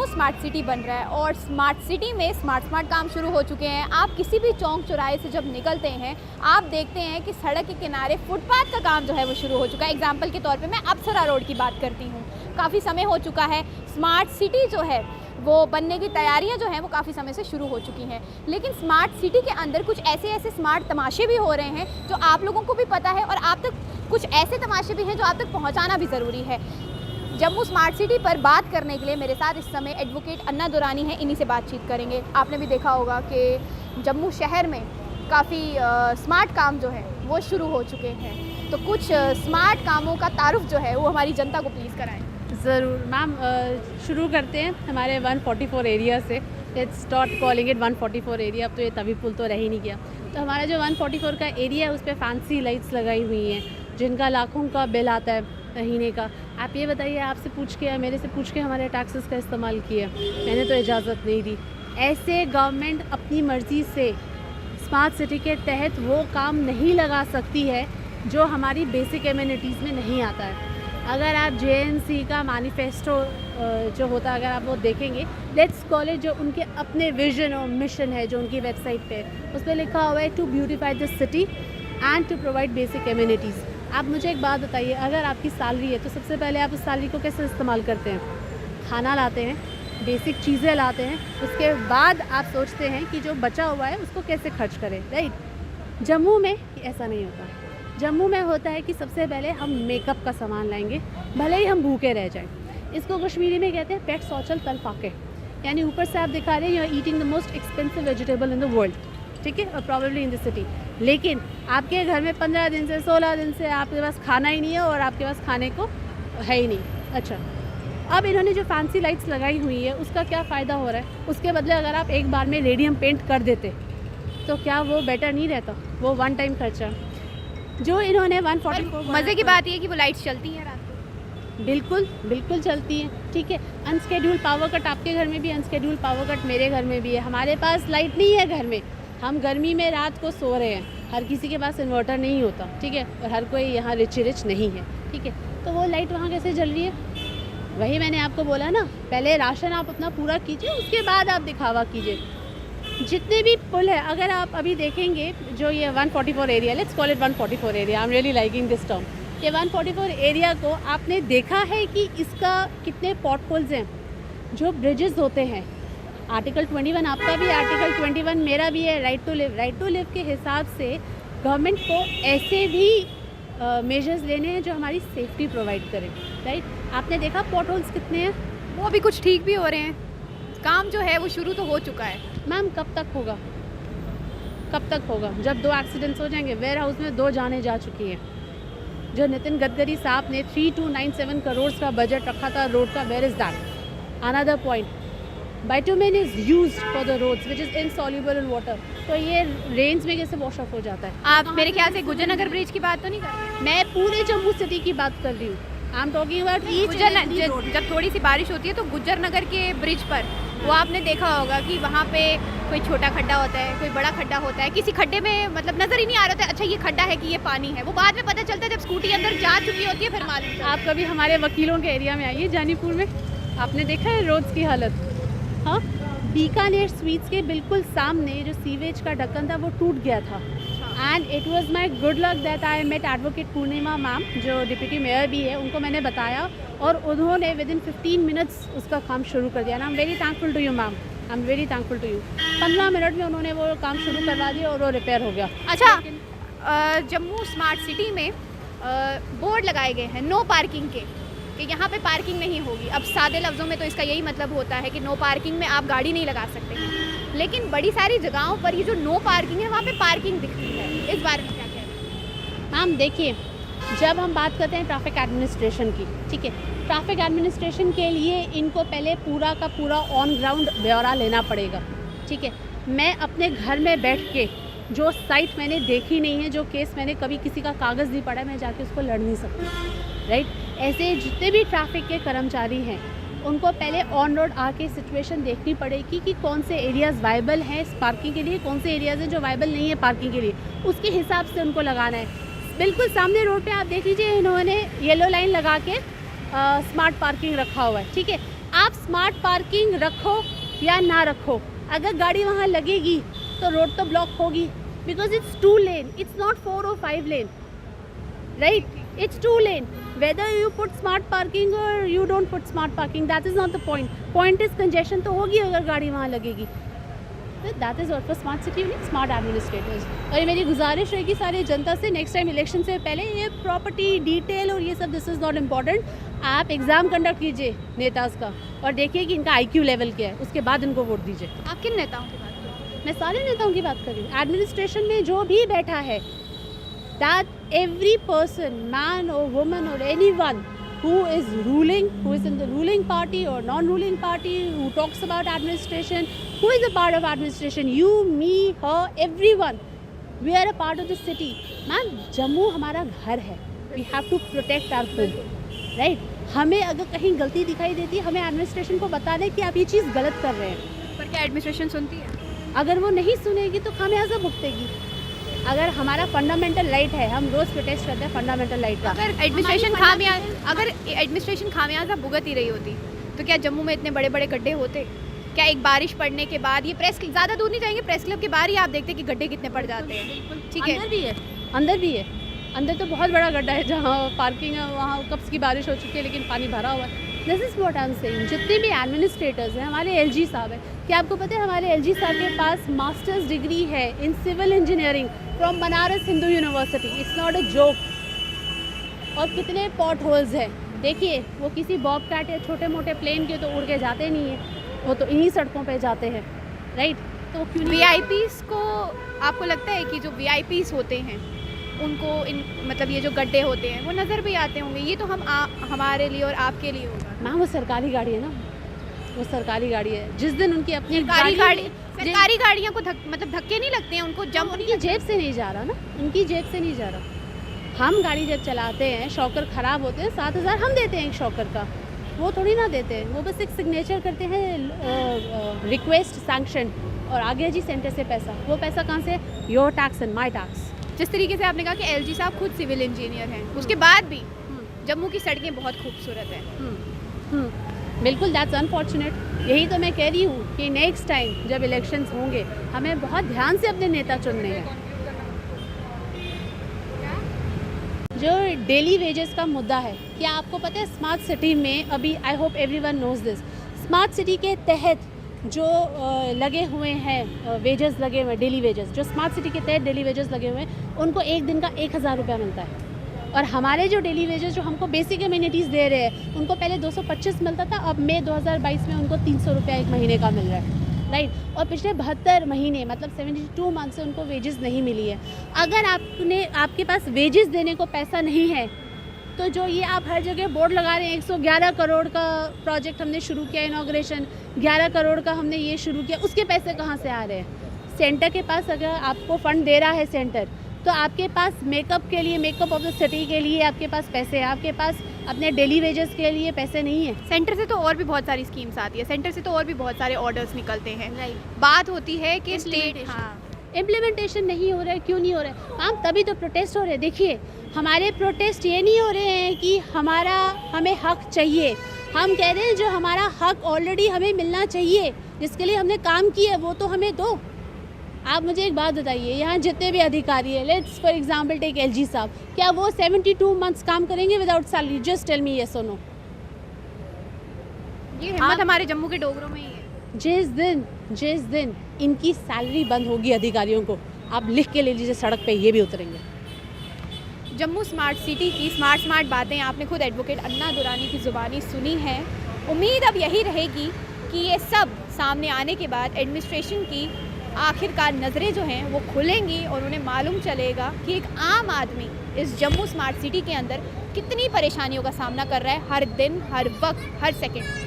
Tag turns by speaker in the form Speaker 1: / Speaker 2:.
Speaker 1: Smart city बन रहा है और स्मार्ट सिटी में स्मार्ट काम शुरू हो चुके हैं। आप किसी भी चौक चौराहे से जब निकलते हैं आप देखते हैं कि सड़क के किनारे फुटपाथ का काम जो है वो शुरू हो चुका है। एग्जाम्पल के तौर पे मैं अप्सरा रोड की बात करती हूँ। काफ़ी समय हो चुका है, स्मार्ट सिटी जो है वो बनने की तैयारियां जो हैं वो काफ़ी समय से शुरू हो चुकी हैं, लेकिन स्मार्ट सिटी के अंदर कुछ ऐसे स्मार्ट तमाशे भी हो रहे हैं जो आप लोगों को भी पता है और आप तक कुछ ऐसे तमाशे भी हैं जो आप तक पहुंचाना भी ज़रूरी है। जम्मू स्मार्ट सिटी पर बात करने के लिए मेरे साथ इस समय एडवोकेट अन्ना दुरानी हैं, इन्हीं से बातचीत करेंगे। आपने भी देखा होगा कि जम्मू शहर में काफ़ी स्मार्ट काम जो है वो शुरू हो चुके हैं, तो कुछ स्मार्ट कामों का तारुफ जो है वो हमारी जनता को प्लीज़ कराएं।
Speaker 2: ज़रूर मैम, शुरू करते हैं हमारे 144 एरिया से। Let's start calling it 144 area. अब तो ये तभी पुल तो रह ही नहीं गया। तो हमारा जो 144 का एरिया है उस पर फैंसी लाइट्स लगाई हुई हैं जिनका लाखों का बिल आता है महीने का। आप ये बताइए, आपसे पूछ के या मेरे से पूछ के हमारे टैक्सेस का इस्तेमाल किया, मैंने तो इजाज़त नहीं दी। ऐसे गवर्नमेंट अपनी मर्ज़ी से स्मार्ट सिटी के तहत वो काम नहीं लगा सकती है जो हमारी बेसिक एमिनिटीज़ में नहीं आता है। अगर आप JNC का मैनिफेस्टो जो होता है अगर आप वो देखेंगे, लेट्स कॉल इट, जो उनके अपने विजन और मिशन है जो उनकी वेबसाइट पे उस पर लिखा हुआ है to beautify the city and to provide basic amenities. आप मुझे एक बात बताइए, अगर आपकी सैलरी है तो सबसे पहले आप उस सैलरी को कैसे इस्तेमाल करते हैं? खाना लाते हैं, बेसिक चीज़ें लाते हैं, उसके बाद आप सोचते हैं कि जो बचा हुआ है उसको कैसे खर्च करें, राइट? जम्मू में ऐसा नहीं होता। जम्मू में होता है कि सबसे पहले हम मेकअप का सामान लाएंगे, भले ही हम भूखे रह जाएं। इसको कश्मीरी में कहते हैं पेट सोचल तल फाके, यानी ऊपर से आप दिखा रहे हैं you are eating the most expensive vegetable in the world, ठीक है, और प्रॉबेबली इन द सिटी। लेकिन आपके घर में 15 दिन से 16 दिन से आपके पास खाना ही नहीं है और आपके पास खाने को है ही नहीं। अच्छा, अब इन्होंने जो फैंसी लाइट्स लगाई हुई है उसका क्या फ़ायदा हो रहा है? उसके बदले अगर आप एक बार में रेडियम पेंट कर देते तो क्या वो बेटर नहीं रहता? वो वन टाइम खर्चा जो इन्होंने 144।
Speaker 1: मज़े की बात ये कि वो लाइट्स चलती हैं रात को।
Speaker 2: बिल्कुल चलती हैं, ठीक है। अनस्केड्यूल पावर कट आपके घर में भी, अनस्केड्यूल पावर कट मेरे घर में भी है। हमारे पास लाइट नहीं है घर में, हम गर्मी में रात को सो रहे हैं। हर किसी के पास इन्वर्टर नहीं होता, ठीक है, और हर कोई यहाँ रिच नहीं है, ठीक है। तो वो लाइट वहाँ कैसे जल रही है? वही मैंने आपको बोला ना, पहले राशन आप अपना पूरा कीजिए, उसके बाद आप दिखावा कीजिए। जितने भी पुल है, अगर आप अभी देखेंगे जो ये 144 area, let's call it 144 area, I am really liking this term. ये 144 एरिया को आपने देखा है कि इसका कितने पॉट होल्स हैं? जो ब्रिजेस होते हैं, आर्टिकल 21 आपका भी, आर्टिकल 21 मेरा भी है, राइट टू लिव के हिसाब से गवर्नमेंट को ऐसे भी मेजर्स लेने हैं जो हमारी सेफ्टी प्रोवाइड करें, राइट? आपने देखा पॉट होल्स कितने हैं?
Speaker 1: वो भी कुछ ठीक भी हो रहे हैं, काम जो है वो शुरू तो हो चुका है।
Speaker 2: मैम कब तक होगा? जब 2 एक्सीडेंट्स हो जाएंगे। वेयर हाउस में 2 जाने जा चुकी हैं। जो नितिन गडकरी साहब ने 3297 करोड़ का बजट रखा था रोड का, where is that? Another point, bitumen is used for the roads which is insoluble in water. तो ये रेंज में कैसे वॉश ऑफ हो जाता है?
Speaker 1: आप मेरे ख्याल से गुजर नगर ब्रिज की बात तो नहीं कर रहे?
Speaker 2: मैं पूरे जम्मू सिटी की बात कर रही हूँ। I am talking about each.
Speaker 1: जब थोड़ी सी बारिश होती है तो गुजर नगर के ब्रिज पर वो आपने देखा होगा कि वहाँ पे कोई छोटा खड्डा होता है, कोई बड़ा खड्डा होता है। किसी खड्डे में मतलब नज़र ही नहीं आ रहा था अच्छा ये खड्डा है कि ये पानी है, वो बाद में पता चलता है जब स्कूटी अंदर जा चुकी होती है, फिर मालूम।
Speaker 2: आप कभी हमारे वकीलों के एरिया में आइए, जानीपुर में, आपने देखा है रोड्स की हालत। हाँ, बीकानेर स्वीट्स के बिल्कुल सामने जो सीवेज का ढक्कन था वो टूट गया था। And it was my good luck that I met advocate Purnima ma'am जो डिप्टी मेयर भी है, उनको मैंने बताया और उन्होंने विद इन 15 मिनट्स उसका काम शुरू कर दिया। I am very thankful to you ma'am, I am very thankful to you. 15 minute में उन्होंने वो काम शुरू करवा दिया और वो रिपेयर हो गया।
Speaker 1: अच्छा, जम्मू स्मार्ट सिटी में बोर्ड लगाए गए हैं नो पार्किंग के, कि यहाँ पे पार्किंग नहीं होगी। अब सादे लफ्ज़ों में तो इसका यही मतलब होता है कि नो पार्किंग में आप गाड़ी नहीं लगा सकते, लेकिन बड़ी सारी जगहों पर ये जो नो पार्किंग है वहाँ पे पार्किंग दिखती है। इस बारे में क्या कह रहे हैं?
Speaker 2: मैम देखिए, जब हम बात करते हैं ट्रैफिक एडमिनिस्ट्रेशन की, ठीक है, ट्रैफिक एडमिनिस्ट्रेशन के लिए इनको पहले पूरा का पूरा ऑन ग्राउंड ब्यौरा लेना पड़ेगा, ठीक है। मैं अपने घर में बैठ के जो साइट मैंने देखी नहीं है, जो केस मैंने कभी किसी का कागज़ नहीं पढ़ा, मैं जाके उसको लड़ नहीं सकती, राइट? ऐसे जितने भी ट्रैफिक के कर्मचारी हैं उनको पहले ऑन रोड आके सिचुएशन देखनी पड़ेगी कि कौन से एरियाज़ वाइबल हैं पार्किंग के लिए, कौन से एरियाज़ हैं जो वाइबल नहीं है पार्किंग के लिए, उसके हिसाब से उनको लगाना है। बिल्कुल सामने रोड पे आप देख लीजिए, इन्होंने येलो लाइन लगा के स्मार्ट पार्किंग रखा हुआ है, ठीक है। आप स्मार्ट पार्किंग रखो या ना रखो, अगर गाड़ी वहाँ लगेगी तो रोड तो ब्लॉक होगी, because it's 2 lane, it's not 4 or 5 lane, right, it's 2 lane. Whether you put smart parking or you don't put smart parking, that is not the point. Point is congestion तो होगी अगर गाड़ी वहाँ लगेगी. That is what for smart city you need smart administrators. और ये मेरी गुजारिश रहेगी सारी जनता से, नेक्स्ट टाइम इलेक्शन से पहले ये प्रॉपर्टी डिटेल और ये सब दिस इज़ नॉट इम्पॉर्टेंट. आप एग्ज़ाम कंडक्ट कीजिए नेताज का और देखिए कि इनका IQ लेवल क्या है, उसके बाद इनको वोट दीजिए.
Speaker 1: आप किन नेताओं की बात कर रहे हैं?
Speaker 2: मैं सारे नेताओं की बात कर रही हूँ. एडमिनिस्ट्रेशन में जो भी बैठा है, that every person, man or woman or anyone who is ruling, who is in the ruling party or non-ruling party, who talks about administration, who is a part of administration, you, me, her, everyone, we are a part of the city. Man, Jammu हमारा घर है. We have to protect our home, right? हमें अगर कहीं गलती दिखाई देती है, हमें एडमिनिस्ट्रेशन को बता दें कि आप ये चीज़ गलत कर रहे हैं.
Speaker 1: पर क्या एडमिनिस्ट्रेशन सुनती है?
Speaker 2: अगर वो नहीं सुनेगी तो खामियाजा भुगतेगी. अगर हमारा फंडामेंटल राइट है, हम रोज़ प्रोटेस्ट करते हैं फंडामेंटल राइट का.
Speaker 1: अगर एडमिनिस्ट्रेशन खामियाजा भुगत ही रही होती तो क्या जम्मू में इतने बड़े बड़े गड्ढे होते? क्या एक बारिश पड़ने के बाद, ये प्रेस ज़्यादा दूर नहीं जाएंगे, प्रेस क्लब के बाहर ही आप देखते हैं कि गड्ढे कितने पड़ जाते हैं. ठीक है,
Speaker 2: अंदर भी है, अंदर भी है, अंदर तो बहुत बड़ा गड्ढा है जहाँ पार्किंग है, वहाँ कब की बारिश हो चुकी है लेकिन पानी भरा हुआ है. This is what I am saying. जितने भी एडमिनिस्ट्रेटर्स हैं, हमारे LG साहब हैं, क्या आपको पता है हमारे LG साहब के पास मास्टर्स डिग्री है in civil engineering from Banaras Hindu university. It's not a joke. और कितने पॉट होल्स हैं देखिए, वो किसी बॉब कैट या छोटे मोटे प्लेन के तो उड़ के जाते नहीं हैं, वो तो इन्हीं सड़कों पे जाते हैं, राइट. तो क्यों नहीं
Speaker 1: VIPs को आपको लगता है कि जो VIPs होते हैं उनको इन मतलब ये जो गड्ढे होते हैं वो नज़र भी आते होंगे? ये तो हमारे लिए और आपके लिए होगा.
Speaker 2: मैम वो सरकारी गाड़ी है ना, वो सरकारी गाड़ी है. जिस दिन उनकी अपनी
Speaker 1: सरकारी गाड़ियों को मतलब धक्के नहीं लगते हैं उनको? जब
Speaker 2: उनकी जेब से नहीं जा रहा ना, उनकी जेब से नहीं जा रहा. हम गाड़ी जब चलाते हैं, शॉकर ख़राब होते हैं, 7,000 हम देते हैं एक शॉकर का, वो थोड़ी ना देते हैं. वो बस एक सिग्नेचर करते हैं रिक्वेस्ट सैंक्शन और आगे जी सेंटर से पैसा. वो पैसा कहाँ से? Your tax and my tax.
Speaker 1: जिस तरीके से आपने कहा कि LG साहब खुद सिविल इंजीनियर हैं, उसके बाद भी जम्मू की सड़कें बहुत खूबसूरत हैं.
Speaker 2: बिल्कुल, दैट्स अनफॉर्चुनेट. यही तो मैं कह रही हूँ कि नेक्स्ट टाइम जब इलेक्शंस होंगे हमें बहुत ध्यान से अपने नेता चुनने हैं. जो डेली वेजेस का मुद्दा है, क्या आपको पता है स्मार्ट सिटी में अभी, I hope everyone knows this, smart city के तहत जो लगे हुए हैं वेजेस लगे हुए हैं, डेली वेजेस जो स्मार्ट सिटी के तहत डेली वेजेस लगे हुए हैं, उनको एक दिन का 1,000 रुपया मिलता है. और हमारे जो डेली वेजेस जो हमको बेसिक एमिनिटीज़ दे रहे हैं, उनको पहले 225 मिलता था, अब मई 2022 में उनको 300 रुपया एक महीने का मिल रहा है, राइट. और पिछले 72 महीने मतलब 72 मंथ से उनको वेजेस नहीं मिली है. अगर आपके पास वेजेस देने को पैसा नहीं है तो जो ये आप हर जगह बोर्ड लगा रहे हैं, 111 करोड़ का प्रोजेक्ट हमने शुरू किया, इनॉग्रेशन 11 करोड़ का हमने ये शुरू किया, उसके पैसे कहाँ से आ रहे हैं? सेंटर के पास अगर आपको फ़ंड दे रहा है सेंटर, तो आपके पास मेकअप के लिए, मेकअप ऑफ द सिटी के लिए आपके पास पैसे हैं, आपके पास अपने डेली वेजेस के लिए पैसे नहीं है.
Speaker 1: सेंटर से तो और भी बहुत सारी स्कीम्स आती है, सेंटर से तो और भी बहुत सारे ऑर्डर्स निकलते हैं. बात होती है कि स्टेट
Speaker 2: इम्प्लीमेंटेशन नहीं हो रहा है. क्यों नहीं हो रहा है मैम? तभी तो प्रोटेस्ट हो रहे हैं. देखिए, हमारे प्रोटेस्ट ये नहीं हो रहे हैं कि हमें हक चाहिए. हम कह रहे हैं जो हमारा हक ऑलरेडी हमें मिलना चाहिए, जिसके लिए हमने काम किया है वो तो हमें दो. आप मुझे एक बात बताइए, यहाँ जितने भी अधिकारी हैं, let's for example take LG साहब, क्या वो 72 मंथ्स काम करेंगे without salary? Just tell me yes और नो.
Speaker 1: ये हिम्मत हमारे जम्मू के डोगरों में ही है.
Speaker 2: जिस दिन इनकी सैलरी बंद होगी अधिकारियों को, आप लिख के ले लीजिए, सड़क पे ये भी उतरेंगे.
Speaker 1: जम्मू स्मार्ट सिटी की स्मार्ट बातें आपने खुद एडवोकेट अन्ना दुरानी की ज़ुबानी सुनी है. उम्मीद अब यही रहेगी कि ये सब सामने आने के बाद एडमिनिस्ट्रेशन की आखिरकार नज़रें जो हैं वो खुलेंगी और उन्हें मालूम चलेगा कि एक आम आदमी इस जम्मू स्मार्ट सिटी के अंदर कितनी परेशानियों का सामना कर रहा है, हर दिन, हर वक्त, हर सेकंड.